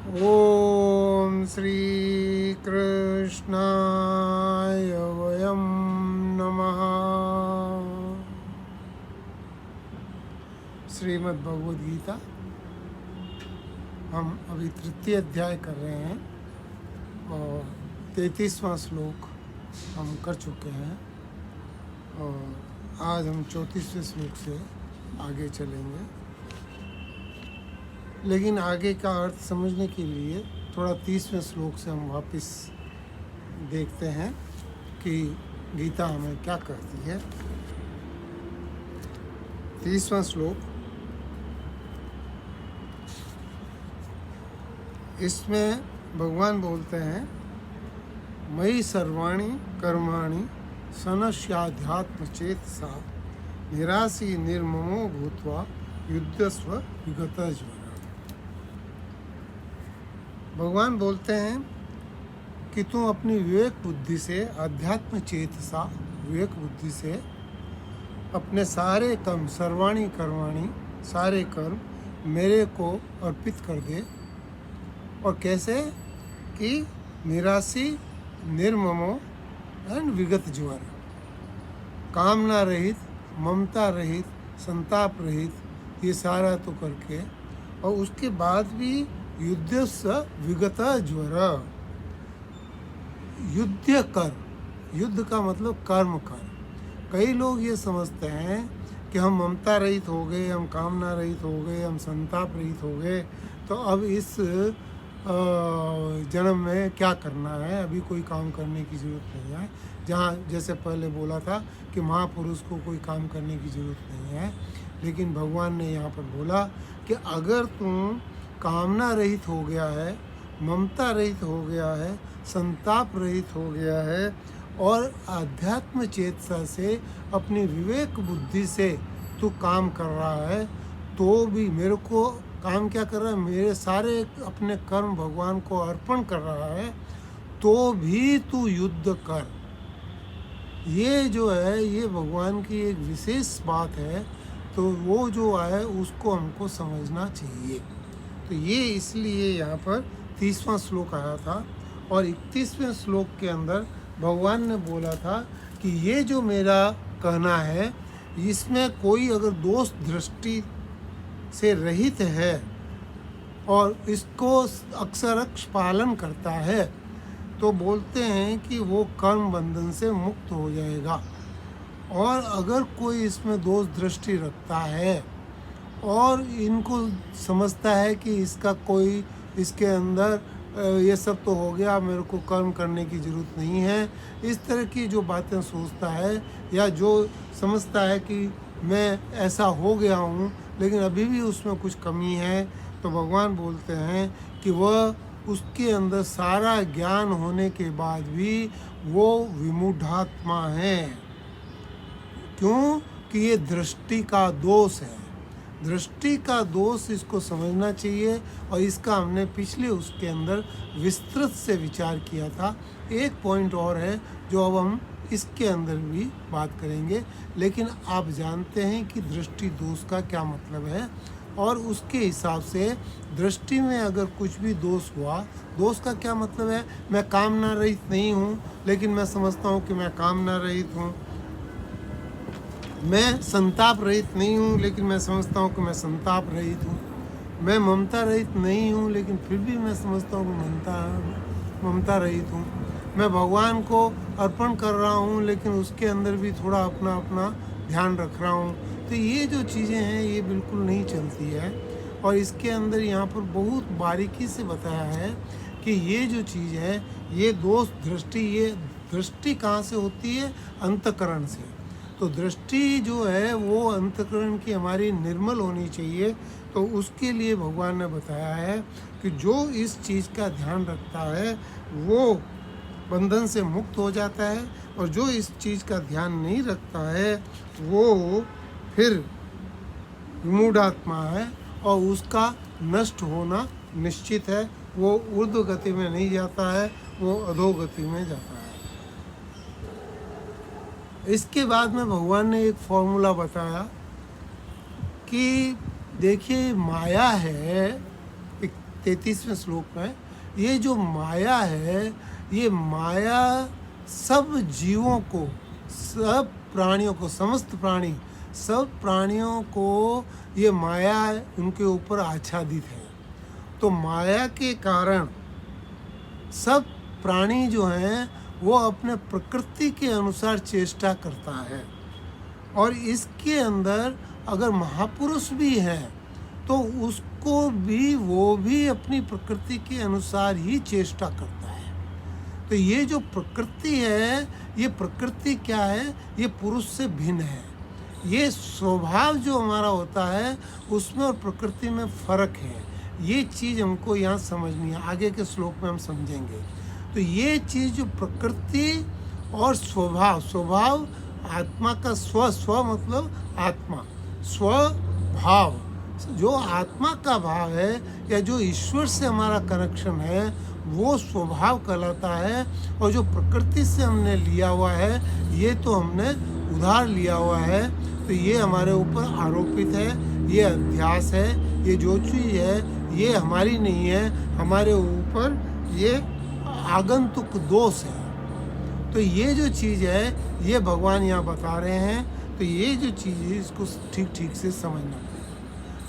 ओम श्री कृष्णाय वयम नमः। श्रीमद् भगवद गीता हम अभी तृतीय अध्याय कर रहे हैं और 33वां श्लोक हम कर चुके हैं और आज हम 34वें श्लोक से आगे चलेंगे। लेकिन आगे का अर्थ समझने के लिए थोड़ा 30वें श्लोक से हम वापस देखते हैं कि गीता हमें क्या कहती है। 30वां श्लोक, इसमें भगवान बोलते हैं, मयि सर्वाणि कर्माणि सनश्याध्यात्म चेतसा निरासी निर्ममो भूत्वा युद्धस्व विगतज्वर। भगवान बोलते हैं कि तुम अपनी विवेक बुद्धि से, अध्यात्म चेतसा विवेक बुद्धि से अपने सारे कर्म, सर्वाणी कर्माणी सारे कर्म मेरे को अर्पित कर दे। और कैसे कि निराशी, निर्ममो एंड विगत ज्वर, कामना रहित, ममता रहित, संताप रहित, ये सारा तो करके, और उसके बाद भी युद्धस्व विगत ज्वर, युद्ध कर, युद्ध का मतलब कर्म कर। कई लोग ये समझते हैं कि हम ममता रहित हो गए, हम कामना रहित हो गए, हम संताप रहित हो गए, तो अब इस जन्म में क्या करना है, अभी कोई काम करने की ज़रूरत नहीं है। जहाँ जैसे पहले बोला था कि महापुरुष को कोई काम करने की ज़रूरत नहीं है, लेकिन भगवान ने यहाँ पर बोला कि अगर तुम कामना रहित हो गया है, ममता रहित हो गया है, संताप रहित हो गया है और आध्यात्म चेतसा से अपनी विवेक बुद्धि से तू काम कर रहा है, तो भी मेरे को काम क्या कर रहा है, मेरे सारे अपने कर्म भगवान को अर्पण कर रहा है, तो भी तू युद्ध कर। ये जो है, ये भगवान की एक विशेष बात है, तो वो जो है उसको हमको समझना चाहिए। तो ये इसलिए यहाँ पर 30वां श्लोक आया था। और 31वें श्लोक के अंदर भगवान ने बोला था कि ये जो मेरा कहना है, इसमें कोई अगर दोष दृष्टि से रहित है और इसको अक्षरक्ष पालन करता है, तो बोलते हैं कि वो कर्म बंधन से मुक्त हो जाएगा। और अगर कोई इसमें दोष दृष्टि रखता है और इनको समझता है कि इसका कोई, इसके अंदर ये सब तो हो गया, मेरे को कर्म करने की ज़रूरत नहीं है, इस तरह की जो बातें सोचता है, या जो समझता है कि मैं ऐसा हो गया हूँ लेकिन अभी भी उसमें कुछ कमी है, तो भगवान बोलते हैं कि वह, उसके अंदर सारा ज्ञान होने के बाद भी वो विमूढ़ात्मा है। क्यों? कि ये दृष्टि का दोष है। दृष्टि का दोष इसको समझना चाहिए। और इसका हमने पिछले उसके अंदर विस्तृत से विचार किया था। एक पॉइंट और है जो अब हम इसके अंदर भी बात करेंगे, लेकिन आप जानते हैं कि दृष्टि दोष का क्या मतलब है, और उसके हिसाब से दृष्टि में अगर कुछ भी दोष हुआ, दोष का क्या मतलब है, मैं कामना रहित नहीं हूँ लेकिन मैं समझता हूँ कि मैं कामना रहित हूँ, मैं संताप रहित नहीं हूँ लेकिन मैं समझता हूँ कि मैं संताप रहित हूँ, मैं ममता रहित नहीं हूँ लेकिन फिर भी मैं समझता हूँ कि ममता रहित हूँ, मैं भगवान को अर्पण कर रहा हूँ लेकिन उसके अंदर भी थोड़ा अपना अपना ध्यान रख रहा हूँ। तो ये जो चीज़ें हैं ये बिल्कुल नहीं चलती है। और इसके अंदर यहाँ पर बहुत बारीकी से बताया है कि ये जो चीज़ है, ये दोष दृष्टि, ये दृष्टि कहाँ से होती है, अंतःकरण से। तो दृष्टि जो है वो अंतःकरण की हमारी निर्मल होनी चाहिए। तो उसके लिए भगवान ने बताया है कि जो इस चीज़ का ध्यान रखता है वो बंधन से मुक्त हो जाता है, और जो इस चीज़ का ध्यान नहीं रखता है वो फिर विमूढ़ात्मा है और उसका नष्ट होना निश्चित है। वो ऊर्ध्व गति में नहीं जाता है, वो अधोगति में जाता है। इसके बाद में भगवान ने एक फॉर्मूला बताया कि देखिए, माया है, एक 33वें श्लोक में, ये जो माया है, ये माया सब जीवों को, सब प्राणियों को, समस्त प्राणी, सब प्राणियों को ये माया उनके ऊपर आच्छादित है। तो माया के कारण सब प्राणी जो हैं वो अपने प्रकृति के अनुसार चेष्टा करता है, और इसके अंदर अगर महापुरुष भी है तो उसको भी, वो भी अपनी प्रकृति के अनुसार ही चेष्टा करता है। तो ये जो प्रकृति है, ये प्रकृति क्या है, ये पुरुष से भिन्न है। ये स्वभाव जो हमारा होता है उसमें और प्रकृति में फर्क है। ये चीज़ हमको यहाँ समझनी है, आगे के श्लोक में हम समझेंगे। तो ये चीज़ जो प्रकृति और स्वभाव, स्वभाव आत्मा का, स्व मतलब आत्मा, स्वभाव, जो आत्मा का भाव है या जो ईश्वर से हमारा कनेक्शन है वो स्वभाव कहलाता है। और जो प्रकृति से हमने लिया हुआ है ये तो हमने उधार लिया हुआ है, तो ये हमारे ऊपर आरोपित है, ये अध्यास है, ये जो चीज़ है ये हमारी नहीं है, हमारे ऊपर ये आगंतुक दोष है। तो ये जो चीज़ है ये भगवान यहाँ बता रहे हैं। तो ये जो चीज़ है इसको ठीक ठीक से समझना पड़ेगा।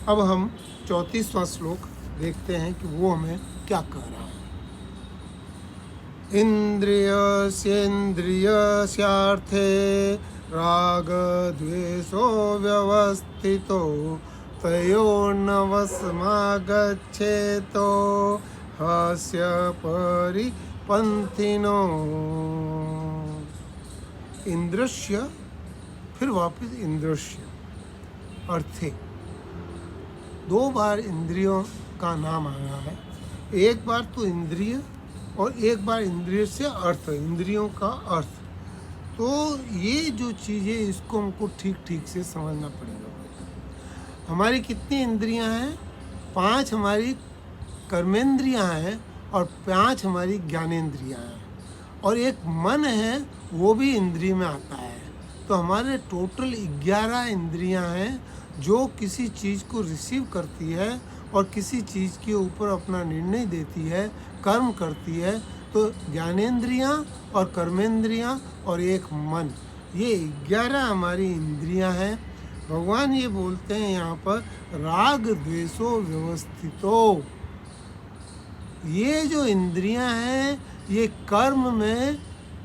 अब हम 34वां श्लोक देखते हैं कि वो हमें क्या कह रहा है। इंद्रियस्येन्द्रियस्यार्थे राग द्वेषो व्यवस्थितो तयोर्न वशमागच्छेतो हस्य परिपन्थिनो। इंद्रिय, फिर वापस इंद्रिय, अर्थे। दो बार इंद्रियों का नाम आया है, एक बार तो इंद्रिय और एक बार इंद्रिय से अर्थ, इंद्रियों का अर्थ। तो ये जो चीज़ें इसको हमको ठीक ठीक से समझना पड़ेगा। हमारी कितनी इंद्रियां हैं? 5 हमारी कर्मेंद्रियां हैं और 5 हमारी ज्ञानेंद्रियां हैं, और एक मन है वो भी इंद्रिय में आता है। तो हमारे टोटल 11 इंद्रियां हैं जो किसी चीज़ को रिसीव करती है और किसी चीज़ के ऊपर अपना निर्णय देती है, कर्म करती है। तो ज्ञानेंद्रियां और कर्मेंद्रियां और एक मन, ये 11 हमारी इंद्रियां हैं। भगवान ये बोलते हैं यहाँ पर राग द्वेषो व्यवस्थितो। ये जो इंद्रियां हैं ये कर्म में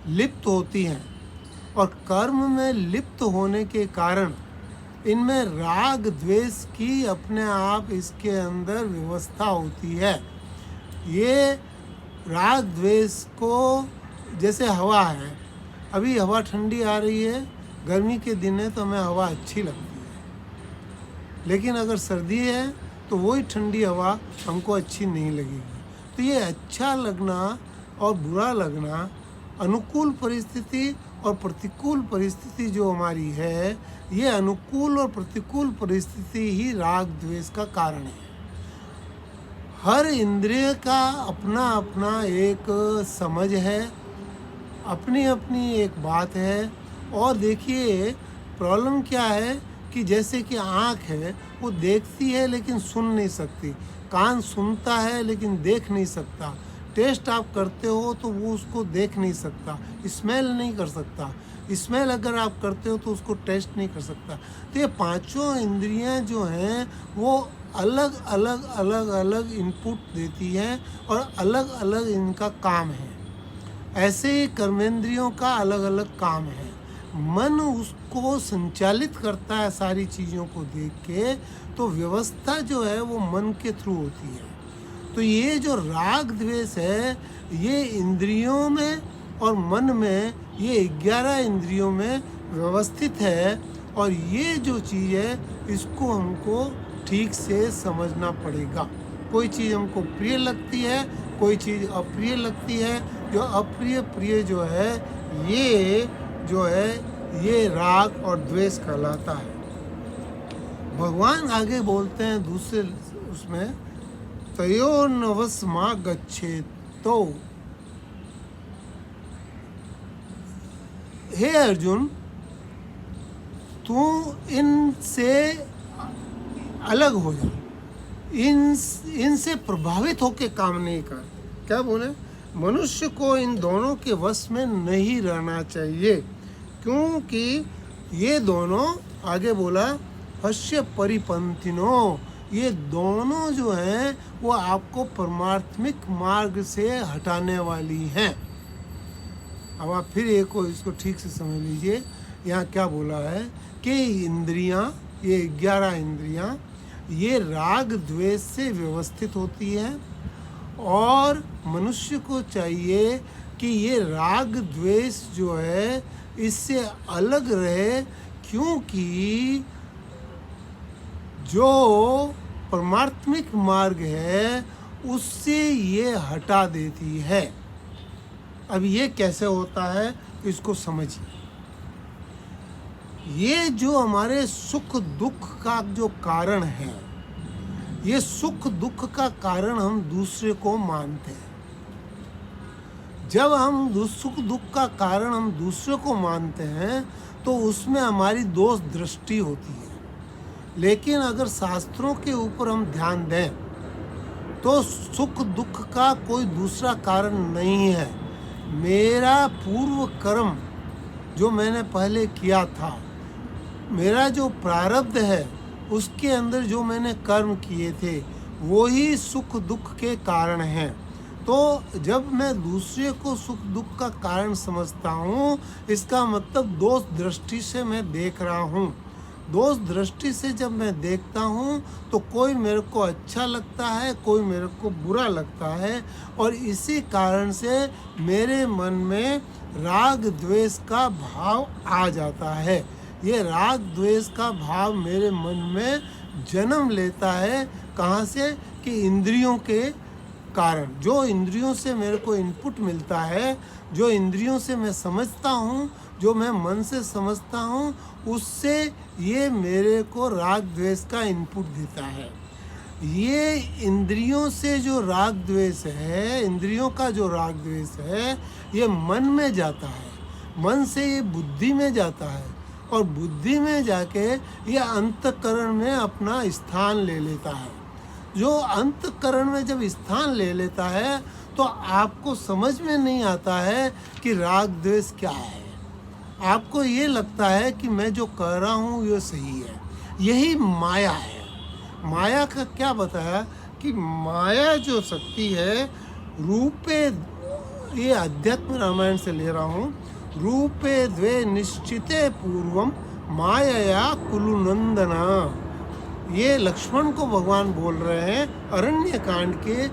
लिप्त होती हैं, और कर्म में लिप्त होने के कारण इनमें राग द्वेष की अपने आप इसके अंदर व्यवस्था होती है। ये राग द्वेष को, जैसे हवा है, अभी हवा ठंडी आ रही है, गर्मी के दिन है तो हमें हवा अच्छी लगती है, लेकिन अगर सर्दी है तो वही ठंडी हवा हमको अच्छी नहीं लगेगी। तो ये अच्छा लगना और बुरा लगना, अनुकूल परिस्थिति और प्रतिकूल परिस्थिति जो हमारी है, ये अनुकूल और प्रतिकूल परिस्थिति ही राग द्वेष का कारण है। हर इंद्रिय का अपना अपना एक समझ है, अपनी अपनी एक बात है। और देखिए प्रॉब्लम क्या है कि जैसे कि आँख है वो देखती है लेकिन सुन नहीं सकती, कान सुनता है लेकिन देख नहीं सकता, टेस्ट आप करते हो तो वो उसको देख नहीं सकता, स्मेल नहीं कर सकता, स्मेल अगर आप करते हो तो उसको टेस्ट नहीं कर सकता। तो ये पांचों इंद्रियां जो हैं वो अलग अलग अलग अलग इनपुट देती हैं और अलग अलग इनका काम है। ऐसे ही कर्मेंद्रियों का अलग अलग काम है। मन उसको संचालित करता है सारी चीज़ों को देख के, तो व्यवस्था जो है वो मन के थ्रू होती है। तो ये जो राग द्वेष है ये इंद्रियों में और मन में, ये 11 इंद्रियों में व्यवस्थित है। और ये जो चीज़ है इसको हमको ठीक से समझना पड़ेगा। कोई चीज़ हमको प्रिय लगती है, कोई चीज़ अप्रिय लगती है। जो अप्रिय प्रिय जो है ये जो है ये राग और द्वेष कहलाता है। भगवान आगे बोलते हैं दूसरे उसमें, तयोर्नवसमा गच्छेतो। हे अर्जुन, तू इनसे अलग हो जा, इन इनसे प्रभावित होकर काम नहीं कर। क्या बोले? मनुष्य को इन दोनों के वश में नहीं रहना चाहिए, क्योंकि ये दोनों, आगे बोला, हस्य परिपंथिनो, ये दोनों जो हैं वो आपको परमात्मिक मार्ग से हटाने वाली हैं। अब आप फिर एक को इसको ठीक से समझ लीजिए। यहाँ क्या बोला है कि इंद्रियां, ये 11 इंद्रियां, ये राग द्वेष से व्यवस्थित होती है, और मनुष्य को चाहिए कि ये राग द्वेष जो है इससे अलग रहे, क्योंकि जो परमात्मिक मार्ग है उससे ये हटा देती है। अब ये कैसे होता है इसको समझिए। ये जो हमारे सुख दुख का जो कारण है, ये सुख दुख का कारण हम दूसरे को मानते हैं। जब हम सुख दुख का कारण हम दूसरे को मानते हैं तो उसमें हमारी दोष दृष्टि होती है। लेकिन अगर शास्त्रों के ऊपर हम ध्यान दें तो सुख दुख का कोई दूसरा कारण नहीं है। मेरा पूर्व कर्म जो मैंने पहले किया था, मेरा जो प्रारब्ध है उसके अंदर जो मैंने कर्म किए थे, वो ही सुख दुख के कारण हैं। तो जब मैं दूसरे को सुख दुख का कारण समझता हूँ, इसका मतलब दोष दृष्टि से मैं देख रहा हूँ। दोष दृष्टि से जब मैं देखता हूँ तो कोई मेरे को अच्छा लगता है, कोई मेरे को बुरा लगता है, और इसी कारण से मेरे मन में राग द्वेष का भाव आ जाता है। ये राग द्वेष का भाव मेरे मन में जन्म लेता है। कहाँ से? कि इंद्रियों के कारण। जो इंद्रियों से मेरे को इनपुट मिलता है, जो इंद्रियों से मैं समझता हूँ, जो मैं मन से समझता हूँ, उससे ये मेरे को राग द्वेष का इनपुट देता है। ये इंद्रियों से जो राग द्वेष है, इंद्रियों का जो राग द्वेष है, ये मन में जाता है, मन से ये बुद्धि में जाता है, और बुद्धि में जाके ये अंतःकरण में अपना स्थान ले लेता है। जो अंतःकरण में जब स्थान ले लेता है तो आपको समझ में नहीं आता है कि राग द्वेष क्या है। आपको ये लगता है कि मैं जो कह रहा हूँ ये सही है। यही माया है। माया का क्या बताया कि माया जो शक्ति है, रूपे, ये अध्यात्म रामायण से ले रहा हूँ, रूपे द्वे निश्चिते पूर्वम मायया कुलुनंदना। ये लक्ष्मण को भगवान बोल रहे हैं अरण्य कांड के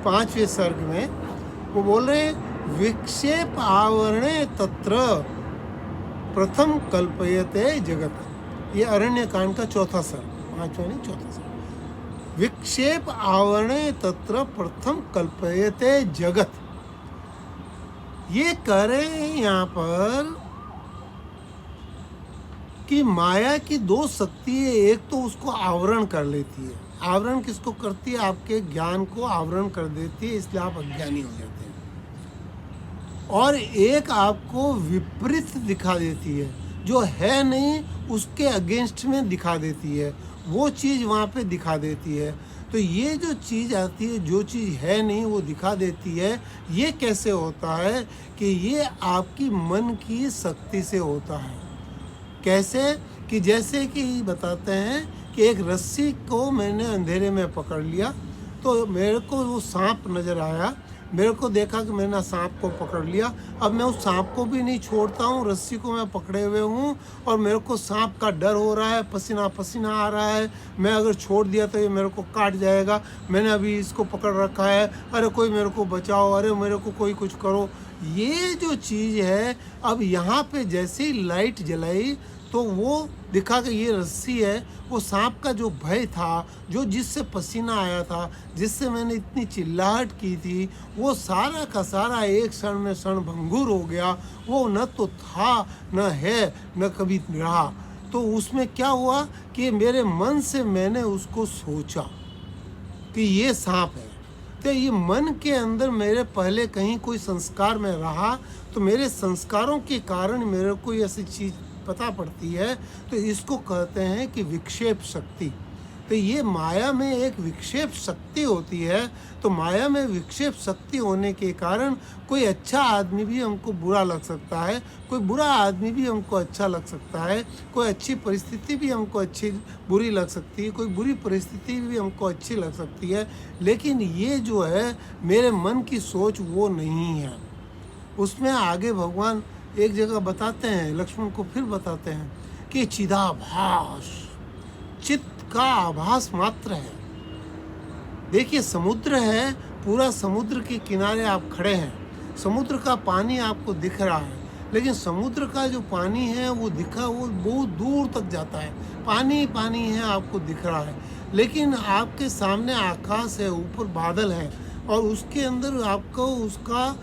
5वें सर्ग में। वो बोल रहे हैं विक्षेप आवरणे तत्र प्रथम कल्पयते जगत। ये अरण्य कांड का 4था सर्ग, 5वां नहीं 4था सर्ग। विक्षेप आवरणे तत्र प्रथम कल्पयते जगत। ये कह रहे हैं यहाँ पर कि माया की दो शक्ति है। एक तो उसको आवरण कर लेती है। आवरण किसको करती है? आपके ज्ञान को आवरण कर देती है, इसलिए आप अज्ञानी हो जाते हैं। और एक आपको विपरीत दिखा देती है, जो है नहीं उसके अगेंस्ट में दिखा देती है, वो चीज़ वहाँ पे दिखा देती है। तो ये जो चीज़ आती है, जो चीज़ है नहीं वो दिखा देती है। ये कैसे होता है? कि ये आपकी मन की शक्ति से होता है। कैसे? कि जैसे कि बताते हैं कि एक रस्सी को मैंने अंधेरे में पकड़ लिया, तो मेरे को वो सांप नज़र आया, मेरे को देखा कि मैंने सांप को पकड़ लिया। अब मैं उस सांप को भी नहीं छोड़ता हूँ, रस्सी को मैं पकड़े हुए हूँ, और मेरे को सांप का डर हो रहा है, पसीना पसीना आ रहा है। मैं अगर छोड़ दिया तो ये मेरे को काट जाएगा। मैंने अभी इसको पकड़ रखा है, अरे कोई मेरे को बचाओ, अरे मेरे को कोई कुछ करो। ये जो चीज़ है, अब यहाँ पे जैसे ही लाइट जलाई तो वो दिखा कि ये रस्सी है। वो सांप का जो भय था, जो जिससे पसीना आया था, जिससे मैंने इतनी चिल्लाहट की थी, वो सारा का सारा एक क्षण में क्षण भंगुर हो गया। वो न तो था, न है, न कभी रहा। तो उसमें क्या हुआ कि मेरे मन से मैंने उसको सोचा कि ये सांप है। तो ये मन के अंदर मेरे पहले कहीं कोई संस्कार में रहा, तो मेरे संस्कारों के कारण मेरे को ऐसी चीज़ पता पड़ती है। तो इसको कहते हैं कि विक्षेप शक्ति। तो ये माया में एक विक्षेप शक्ति होती है। तो माया में विक्षेप शक्ति होने के कारण कोई अच्छा आदमी भी हमको बुरा लग सकता है, कोई बुरा आदमी भी हमको अच्छा लग सकता है, कोई अच्छी परिस्थिति भी हमको अच्छी बुरी लग सकती है, कोई बुरी परिस्थिति भी हमको अच्छी लग सकती है। लेकिन ये जो है मेरे मन की सोच वो नहीं है। उसमें आगे भगवान एक जगह बताते हैं, लक्ष्मण को फिर बताते हैं कि चिदाभास, चित्त का आभास मात्र है। देखिए समुद्र है, पूरा समुद्र के किनारे आप खड़े हैं, समुद्र का पानी आपको दिख रहा है, लेकिन समुद्र का जो पानी है वो वो बहुत दूर तक जाता है, पानी पानी है आपको दिख रहा है। लेकिन आपके सामने आकाश है, ऊपर बादल है, और उसके अंदर आपको उसका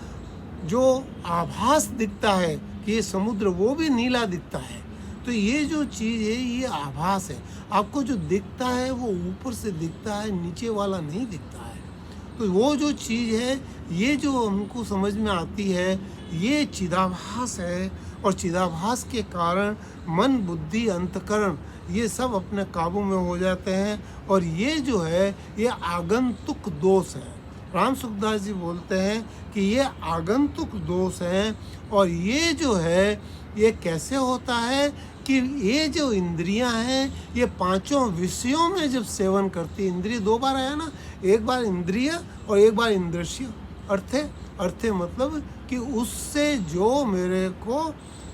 जो आभास दिखता है कि ये समुद्र वो भी नीला दिखता है। तो ये जो चीज़ है ये आभास है। आपको जो दिखता है वो ऊपर से दिखता है, नीचे वाला नहीं दिखता है। तो वो जो चीज़ है ये जो हमको समझ में आती है ये चिदाभास है, और चिदाभास के कारण मन बुद्धि अंतकरण ये सब अपने काबू में हो जाते हैं। और ये जो है ये आगंतुक दोष है। राम सुखदास जी बोलते हैं कि ये आगंतुक दोष है। और ये जो है ये कैसे होता है कि ये जो इंद्रियां हैं ये पांचों विषयों में जब सेवन करती है, इंद्रिय दो बार आया ना, एक बार इंद्रिय और एक बार इंद्रिय। अर्थे मतलब कि उससे जो मेरे को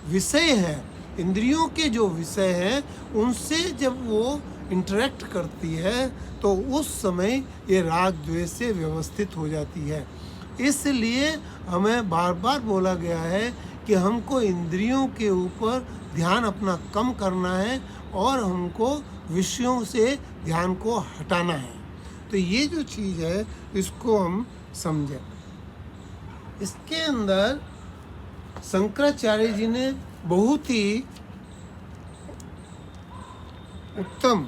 विषय है, इंद्रियों के जो विषय हैं उनसे जब वो इंटरेक्ट करती है तो उस समय ये राग द्वेष से व्यवस्थित हो जाती है। इसलिए हमें बार बार बोला गया है कि हमको इंद्रियों के ऊपर ध्यान अपना कम करना है और हमको विषयों से ध्यान को हटाना है। तो ये जो चीज़ है इसको हम समझें। इसके अंदर शंकराचार्य जी ने बहुत ही उत्तम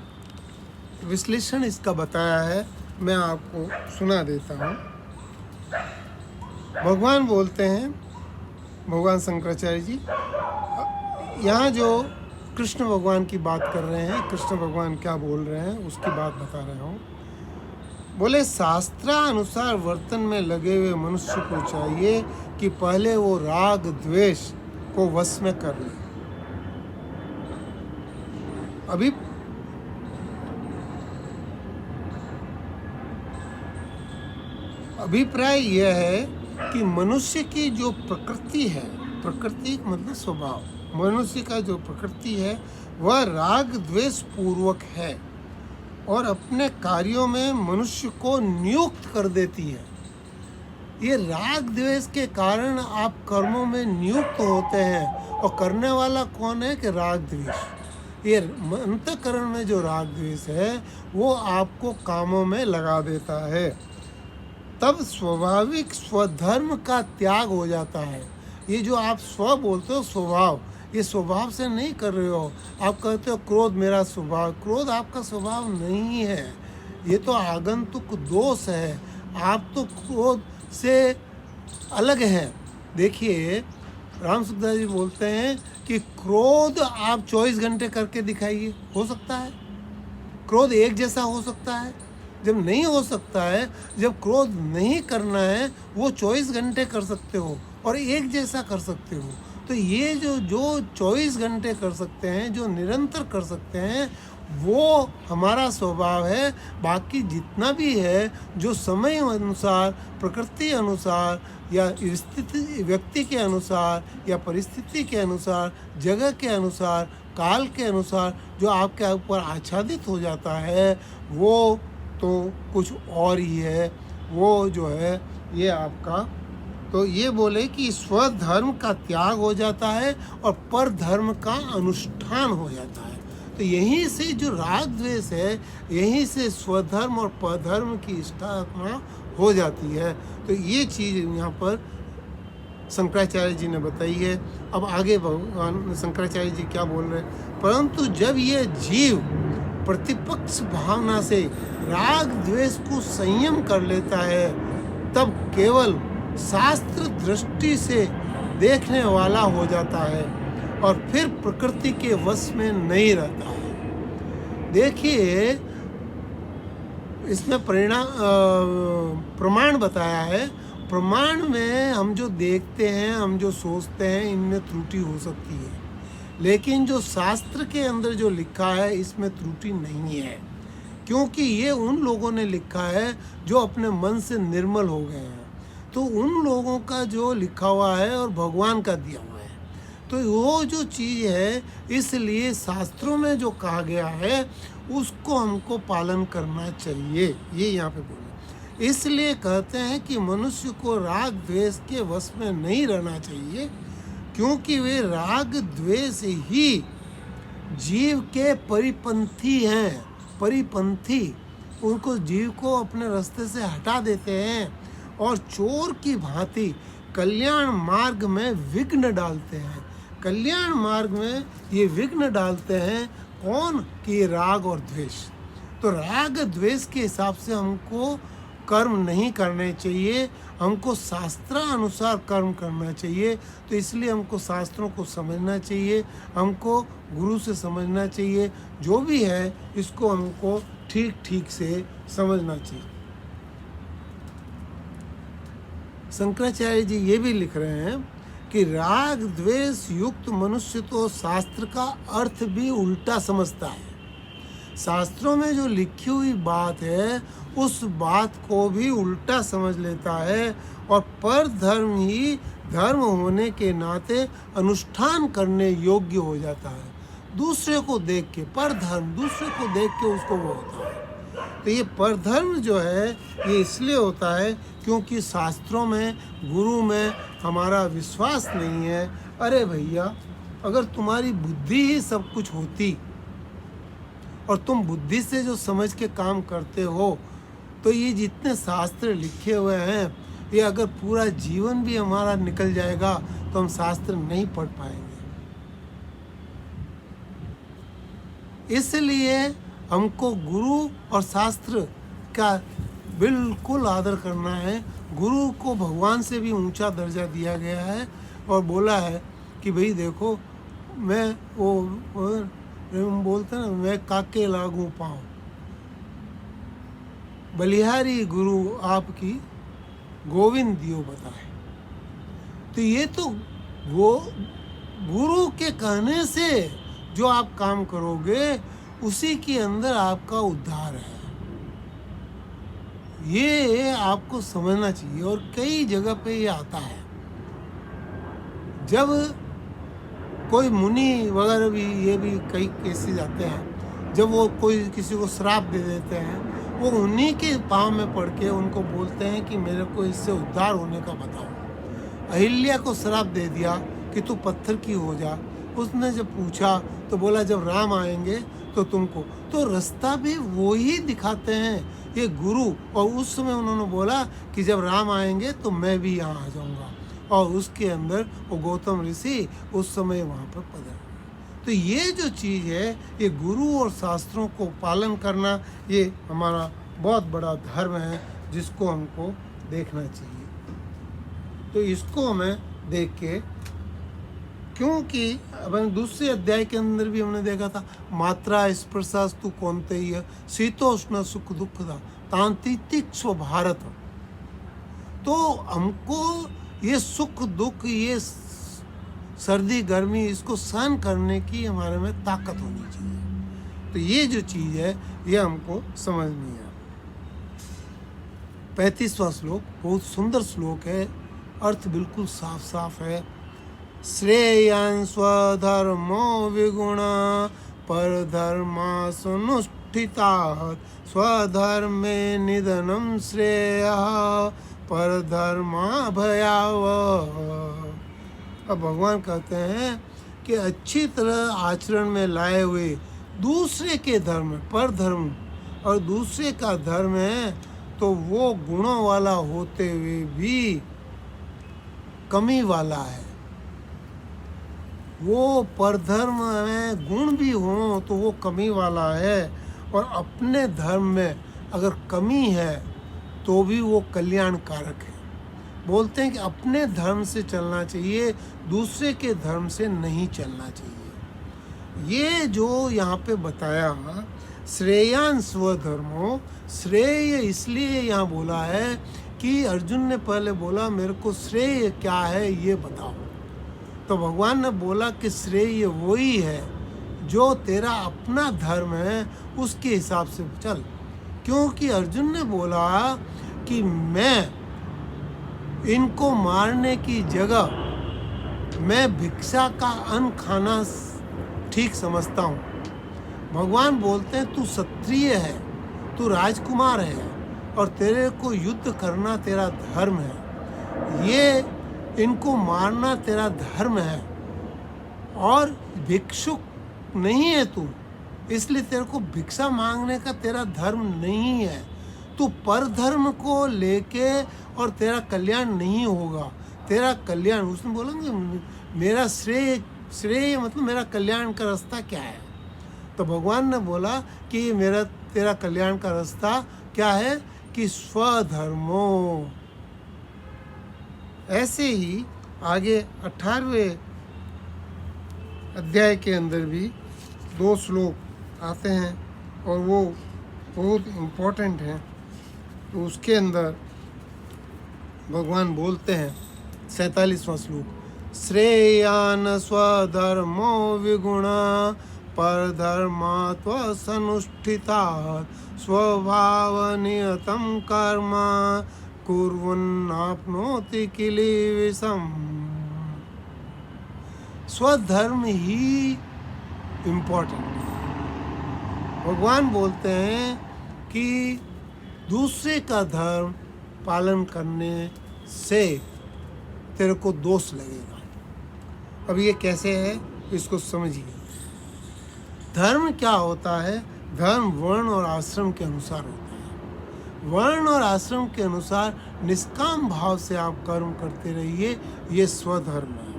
विश्लेषण इसका बताया है, मैं आपको सुना देता हूँ। भगवान बोलते हैं, भगवान शंकराचार्य जी यहाँ जो कृष्ण भगवान की बात कर रहे हैं, कृष्ण भगवान क्या बोल रहे हैं उसकी बात बता रहा हूँ। बोले शास्त्रानुसार वर्तन में लगे हुए मनुष्य को चाहिए कि पहले वो राग द्वेष को वश में कर ले। अभिप्राय यह है कि मनुष्य की जो प्रकृति है, प्रकृति मतलब स्वभाव, मनुष्य का जो प्रकृति है वह राग द्वेष पूर्वक है और अपने कार्यों में मनुष्य को नियुक्त कर देती है। ये राग द्वेष के कारण आप कर्मों में नियुक्त होते हैं, और करने वाला कौन है कि राग द्वेष। ये अंतःकरण में जो राग द्वेष है वो आपको कामों में लगा देता है। तब स्वाभाविक स्वधर्म का त्याग हो जाता है। ये जो आप स्व बोलते हो स्वभाव, ये स्वभाव से नहीं कर रहे हो। आप कहते हो क्रोध मेरा स्वभाव, क्रोध आपका स्वभाव नहीं है, ये तो आगंतुक दोष है। आप तो क्रोध से अलग हैं। देखिए राम सुखदास जी बोलते हैं कि क्रोध आप 24 घंटे करके दिखाइए, हो सकता है? क्रोध एक जैसा हो सकता है? जब नहीं हो सकता है, जब क्रोध नहीं करना है वो 24 घंटे कर सकते हो और एक जैसा कर सकते हो। तो ये जो 24 घंटे कर सकते हैं, जो निरंतर कर सकते हैं, वो हमारा स्वभाव है। बाकी जितना भी है जो समय अनुसार, प्रकृति अनुसार या स्थिति व्यक्ति के अनुसार या परिस्थिति के अनुसार, जगह के अनुसार, काल के अनुसार जो आपके ऊपर आच्छादित हो जाता है वो तो कुछ और ही है। वो जो है ये आपका, तो ये बोले कि स्वधर्म का त्याग हो जाता है और पर धर्म का अनुष्ठान हो जाता है। तो यहीं से जो राग द्वेष है, यहीं से स्वधर्म और परधर्म की स्थापना हो जाती है। तो ये चीज़ यहाँ पर शंकराचार्य जी ने बताई है। अब आगे भगवान शंकराचार्य जी क्या बोल रहे हैं, परंतु जब ये जीव प्रतिपक्ष भावना से राग द्वेष को संयम कर लेता है तब केवल शास्त्र दृष्टि से देखने वाला हो जाता है और फिर प्रकृति के वश में नहीं रहता है। देखिए इसमें प्रमाण बताया है। प्रमाण में हम जो देखते हैं, हम जो सोचते हैं, इनमें त्रुटि हो सकती है, लेकिन जो शास्त्र के अंदर जो लिखा है इसमें त्रुटि नहीं है, क्योंकि ये उन लोगों ने लिखा है जो अपने मन से निर्मल हो गए हैं। तो उन लोगों का जो लिखा हुआ है और भगवान का दिया हुआ है, तो वो जो चीज़ है, इसलिए शास्त्रों में जो कहा गया है उसको हमको पालन करना चाहिए, ये यहाँ पे बोला। इसलिए कहते हैं कि मनुष्य को राग द्वेष के वश में नहीं रहना चाहिए, क्योंकि वे राग द्वेष ही जीव के परिपंथी हैं। परिपंथी उनको जीव को अपने रास्ते से हटा देते हैं और चोर की भांति कल्याण मार्ग में विघ्न डालते हैं। कल्याण मार्ग में ये विघ्न डालते हैं कौन? कि राग और द्वेष। तो राग द्वेष के हिसाब से हमको कर्म नहीं करने चाहिए, हमको शास्त्रानुसार कर्म करना चाहिए। तो इसलिए हमको शास्त्रों को समझना चाहिए, हमको गुरु से समझना चाहिए, जो भी है इसको हमको ठीक ठीक से समझना चाहिए। शंकराचार्य जी ये भी लिख रहे हैं कि राग द्वेष युक्त मनुष्य तो शास्त्र का अर्थ भी उल्टा समझता है। शास्त्रों में जो लिखी हुई बात है उस बात को भी उल्टा समझ लेता है और पर धर्म ही धर्म होने के नाते अनुष्ठान करने योग्य हो जाता है। दूसरे को देख के, पर धर्म दूसरे को देख के उसको वो होता है। तो ये परधर्म जो है ये इसलिए होता है क्योंकि शास्त्रों में, गुरु में हमारा विश्वास नहीं है। अरे भैया, अगर तुम्हारी बुद्धि ही सब कुछ होती और तुम बुद्धि से जो समझ के काम करते हो, तो ये जितने शास्त्र लिखे हुए हैं, ये अगर पूरा जीवन भी हमारा निकल जाएगा तो हम शास्त्र नहीं पढ़ पाएंगे। इसलिए हमको गुरु और शास्त्र का बिल्कुल आदर करना है। गुरु को भगवान से भी ऊंचा दर्जा दिया गया है और बोला है कि भाई देखो, मैं वो बोलते ना, मैं काके लागू पाऊँ, बलिहारी गुरु आपकी गोविंद दियो बताए। तो ये तो गुरु के कहने से जो आप काम करोगे उसी के अंदर आपका उद्धार है, ये आपको समझना चाहिए। और कई जगह पे ये आता है, जब कोई मुनि वगैरह भी, ये भी कई केसेस आते हैं, जब वो कोई किसी को श्राप दे देते हैं, वो उन्हीं के पाँव में पड़ के उनको बोलते हैं कि मेरे को इससे उद्धार होने का बताओ। अहिल्या को श्राप दे दिया कि तू पत्थर की हो जा। उसने जब पूछा तो बोला जब राम आएंगे तो तुमको, तो रास्ता भी वो ही दिखाते हैं ये गुरु। और उस समय उन्होंने बोला कि जब राम आएंगे तो मैं भी यहाँ आ जाऊँगा, और उसके अंदर वो गौतम ऋषि उस समय वहाँ पर पधारे। तो ये जो चीज़ है, ये गुरु और शास्त्रों को पालन करना, ये हमारा बहुत बड़ा धर्म है जिसको हमको देखना चाहिए। तो इसको हमें देख के, क्योंकि अपन दूसरे अध्याय के अंदर भी हमने देखा था, मात्रा स्पर्शास्तु कौन्तेय शीतोष्ण सुख दुखदा तांतितिक स्व भारत। तो हमको ये सुख दुख, ये सर्दी गर्मी, इसको सहन करने की हमारे में ताकत होनी चाहिए। तो ये जो चीज़ है ये हमको समझनी है। 35वां श्लोक बहुत सुंदर श्लोक है, अर्थ बिल्कुल साफ साफ है। श्रेयान् स्वधर्मो विगुणा परधर्मासनुष्ठितात् स्वधर्मे निधनं श्रेयः परधर्माभयावः। अब भगवान कहते हैं कि अच्छी तरह आचरण में लाए हुए दूसरे के धर्म, पर धर्म और दूसरे का धर्म है, तो वो गुणों वाला होते हुए भी कमी वाला है। वो परधर्म में गुण भी हो तो वो कमी वाला है, और अपने धर्म में अगर कमी है तो भी वो कल्याणकारक है। बोलते हैं कि अपने धर्म से चलना चाहिए, दूसरे के धर्म से नहीं चलना चाहिए। ये जो यहाँ पे बताया श्रेयान स्वधर्मो, श्रेय इसलिए यहाँ बोला है कि अर्जुन ने पहले बोला मेरे को श्रेय क्या है ये बताओ। तो भगवान ने बोला कि श्रेय वही है जो तेरा अपना धर्म है उसके हिसाब से चल। क्योंकि अर्जुन ने बोला कि मैं इनको मारने की जगह मैं भिक्षा का अन्न खाना ठीक समझता हूँ। भगवान बोलते हैं तू क्षत्रिय है, तू राजकुमार है और तेरे को युद्ध करना तेरा धर्म है, ये इनको मारना तेरा धर्म है और भिक्षुक नहीं है तू, इसलिए तेरे को भिक्षा मांगने का तेरा धर्म नहीं है। तू पर धर्म को लेके और तेरा कल्याण नहीं होगा। तेरा कल्याण, उसने बोला मेरा श्रेय मतलब मेरा कल्याण का रास्ता क्या है। तो भगवान ने बोला कि मेरा तेरा कल्याण का रास्ता क्या है कि स्वधर्मो। ऐसे ही आगे 18वें अध्याय के अंदर भी 2 श्लोक आते हैं और वो बहुत इम्पोर्टेंट हैं। तो उसके अंदर भगवान बोलते हैं 47वां श्लोक, श्रेयान स्वधर्मो विगुणा परधर्मात्व सनुष्ठिता स्वभाव नियतं कर्म कुर्वन्नाप्नोति किलीविषम्। स्वधर्म ही इम्पोर्टेंट है। भगवान बोलते हैं कि दूसरे का धर्म पालन करने से तेरे को दोष लगेगा। अब ये कैसे है इसको समझिए। धर्म क्या होता है? धर्म वर्ण और आश्रम के अनुसार होता है। वर्ण और आश्रम के अनुसार निष्काम भाव से आप कर्म करते रहिए, ये स्वधर्म है।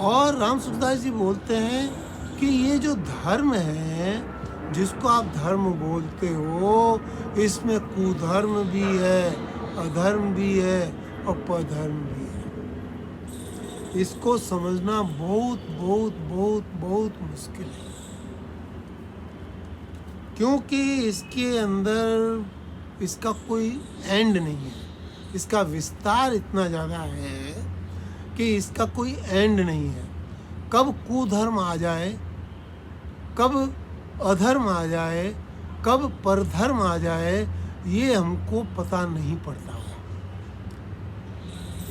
और राम सुखदास जी बोलते हैं कि ये जो धर्म है जिसको आप धर्म बोलते हो, इसमें कुधर्म भी है, अधर्म भी है और पधर्म भी है। इसको समझना बहुत बहुत बहुत बहुत मुश्किल है, क्योंकि इसके अंदर इसका कोई एंड नहीं है। इसका विस्तार इतना ज़्यादा है कि इसका कोई एंड नहीं है। कब कुधर्म आ जाए, कब अधर्म आ जाए, कब परधर्म आ जाए, ये हमको पता नहीं पड़ता है।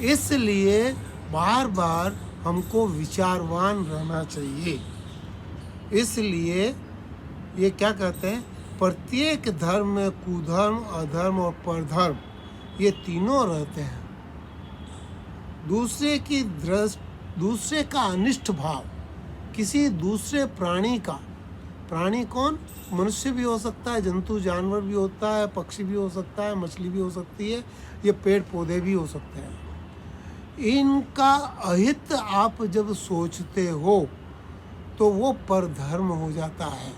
इसलिए बार बार हमको विचारवान रहना चाहिए। इसलिए ये क्या कहते हैं, प्रत्येक धर्म में कुधर्म, अधर्म और परधर्म ये तीनों रहते हैं। दूसरे का अनिष्ट भाव, किसी दूसरे प्राणी का, प्राणी कौन? मनुष्य भी हो सकता है, जंतु जानवर भी होता है, पक्षी भी हो सकता है, मछली भी हो सकती है, ये पेड़ पौधे भी हो सकते हैं। इनका अहित आप जब सोचते हो तो वो परधर्म हो जाता है,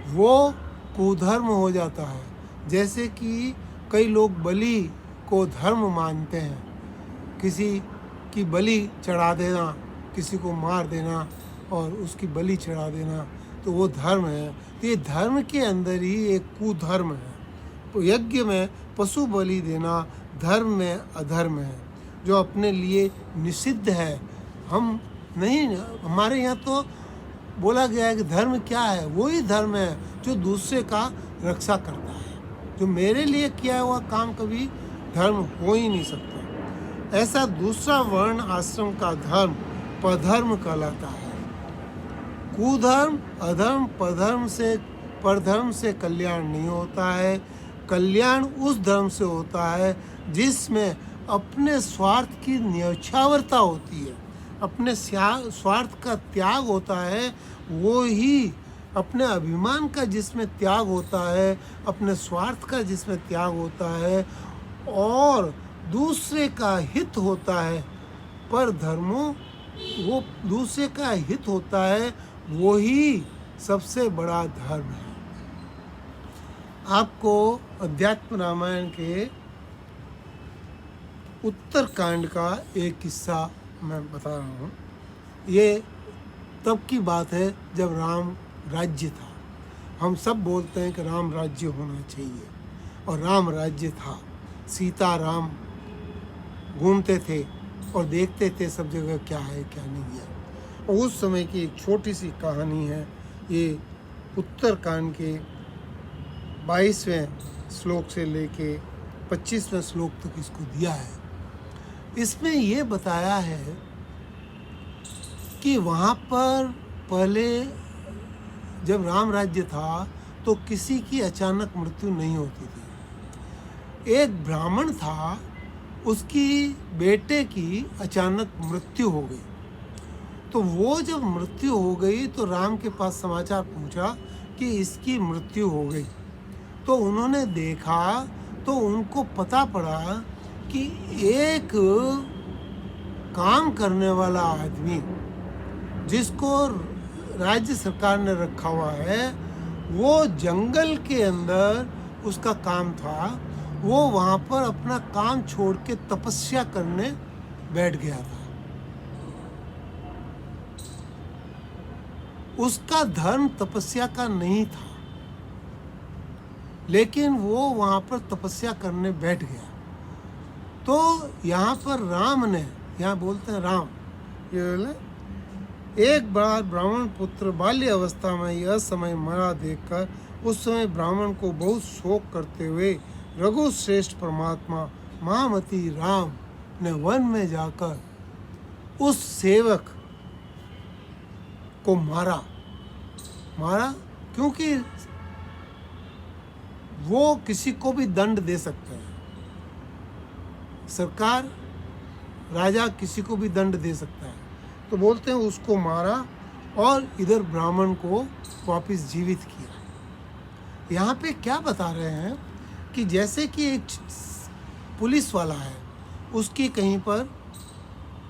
वो कुधर्म हो जाता है। जैसे कि कई लोग बलि को धर्म मानते हैं, किसी की बलि चढ़ा देना, किसी को मार देना और उसकी बलि चढ़ा देना, तो वो धर्म है। तो ये धर्म के अंदर ही एक कुधर्म है। तो यज्ञ में पशु बलि देना धर्म में अधर्म है, जो अपने लिए निषिद्ध है। हम नहीं, हमारे यहाँ तो बोला गया है कि धर्म क्या है? वही धर्म है जो दूसरे का रक्षा करता है। जो मेरे लिए किया हुआ काम कभी धर्म हो ही नहीं सकता। ऐसा दूसरा वर्ण आश्रम का धर्म पधर्म कहलाता है। कुधर्म, अधर्म, परधर्म से कल्याण नहीं होता है। कल्याण उस धर्म से होता है जिसमें अपने स्वार्थ की न्यौछावरता होती है, अपने स्वार्थ का त्याग होता है। वो ही अपने अभिमान का जिसमें त्याग होता है, अपने स्वार्थ का जिसमें त्याग होता है और दूसरे का हित होता है। पर धर्मों, वो दूसरे का हित होता है, वही सबसे बड़ा धर्म है। आपको अध्यात्म रामायण के उत्तरकांड का एक किस्सा मैं बता रहा हूँ। ये तब की बात है जब राम राज्य था। हम सब बोलते हैं कि राम राज्य होना चाहिए, और राम राज्य था। सीता राम घूमते थे और देखते थे सब जगह क्या है क्या नहीं है। और उस समय की एक छोटी सी कहानी है, ये उत्तरकांड के 22वें श्लोक से लेके 25वें श्लोक तक इसको दिया है। इसमें ये बताया है कि वहाँ पर पहले जब राम राज्य था तो किसी की अचानक मृत्यु नहीं होती थी। एक ब्राह्मण था, उसकी बेटे की अचानक मृत्यु हो गई। तो वो जब मृत्यु हो गई तो राम के पास समाचार पहुंचा कि इसकी मृत्यु हो गई। तो उन्होंने देखा तो उनको पता पड़ा कि एक काम करने वाला आदमी जिसको राज्य सरकार ने रखा हुआ है, वो जंगल के अंदर उसका काम था, वो वहाँ पर अपना काम छोड़ के तपस्या करने बैठ गया था। उसका धर्म तपस्या का नहीं था, लेकिन वो वहाँ पर तपस्या करने बैठ गया। तो यहाँ पर राम ने, यहाँ बोलते हैं राम, ये बोले एक बार ब्राह्मण पुत्र बाल्य अवस्था में यह समय मरा देखकर उस समय ब्राह्मण को बहुत शोक करते हुए रघु श्रेष्ठ परमात्मा महामती राम ने वन में जाकर उस सेवक को मारा क्योंकि वो किसी को भी दंड दे सकते हैं। सरकार, राजा किसी को भी दंड दे सकता है। तो बोलते हैं उसको मारा और इधर ब्राह्मण को वापस जीवित किया। यहाँ पे क्या बता रहे हैं कि जैसे कि एक पुलिस वाला है, उसकी कहीं पर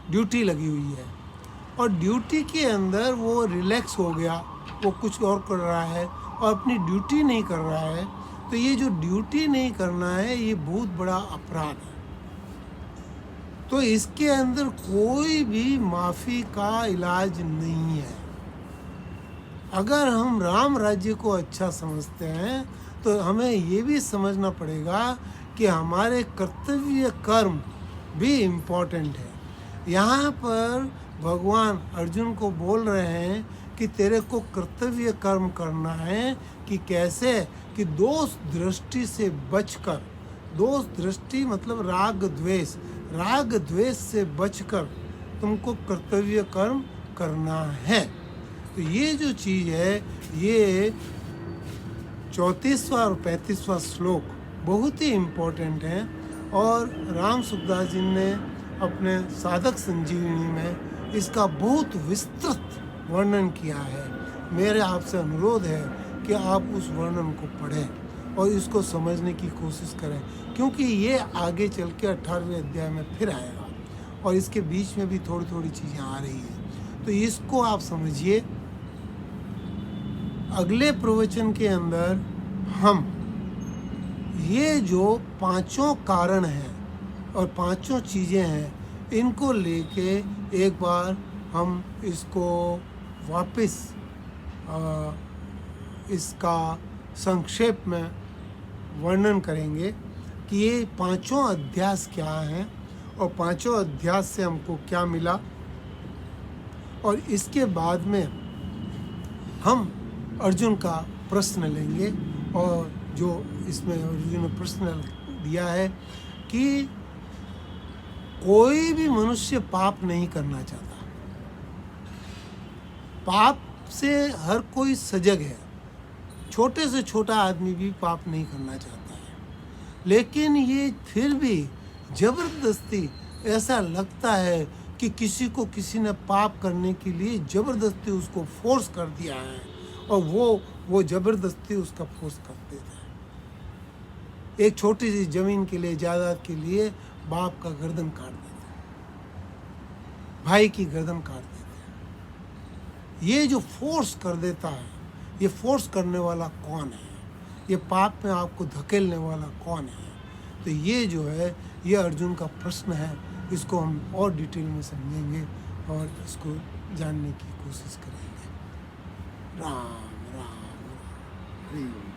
ड्यूटी लगी हुई है और ड्यूटी के अंदर वो रिलैक्स हो गया, वो कुछ और कर रहा है और अपनी ड्यूटी नहीं कर रहा है, तो ये जो ड्यूटी नहीं करना है ये बहुत बड़ा अपराध है। तो इसके अंदर कोई भी माफ़ी का इलाज नहीं है। अगर हम राम राज्य को अच्छा समझते हैं तो हमें ये भी समझना पड़ेगा कि हमारे कर्तव्य कर्म भी इम्पोर्टेंट है। यहाँ पर भगवान अर्जुन को बोल रहे हैं कि तेरे को कर्तव्य कर्म करना है, कि कैसे, कि दोष दृष्टि से बचकर, दोष दृष्टि मतलब राग द्वेष से बचकर तुमको कर्तव्य कर्म करना है। तो ये जो चीज़ है, ये 34वां और 35वां श्लोक बहुत ही इम्पोर्टेंट है और राम सुखदास जी ने अपने साधक संजीवनी में इसका बहुत विस्तृत वर्णन किया है। मेरे आपसे अनुरोध है कि आप उस वर्णन को पढ़ें और इसको समझने की कोशिश करें, क्योंकि ये आगे चल के 18वें अध्याय में फिर आएगा और इसके बीच में भी थोड़ी थोड़ी चीज़ें आ रही हैं। तो इसको आप समझिए। अगले प्रवचन के अंदर हम ये जो पांचों कारण हैं और पांचों चीज़ें हैं, इनको लेके एक बार हम इसको वापस इसका संक्षेप में वर्णन करेंगे कि ये पांचों अध्यास क्या हैं और पांचों अध्यास से हमको क्या मिला। और इसके बाद में हम अर्जुन का प्रश्न लेंगे, और जो इसमें अर्जुन ने प्रश्न दिया है कि कोई भी मनुष्य पाप नहीं करना चाहता, पाप से हर कोई सजग है, छोटे से छोटा आदमी भी पाप नहीं करना चाहता है, लेकिन ये फिर भी ज़बरदस्ती ऐसा लगता है कि किसी को किसी ने पाप करने के लिए ज़बरदस्ती उसको फोर्स कर दिया है और वो ज़बरदस्ती उसका फोर्स कर देता है। एक छोटी सी ज़मीन के लिए, जायदाद के लिए बाप का गर्दन काट देता है, भाई की गर्दन काट देता है। ये जो फोर्स कर देता है, ये फोर्स करने वाला कौन है? ये पाप में आपको धकेलने वाला कौन है? तो ये जो है, ये अर्जुन का प्रश्न है। इसको हम और डिटेल में समझेंगे और इसको जानने की कोशिश करेंगे। राम हरि ओम।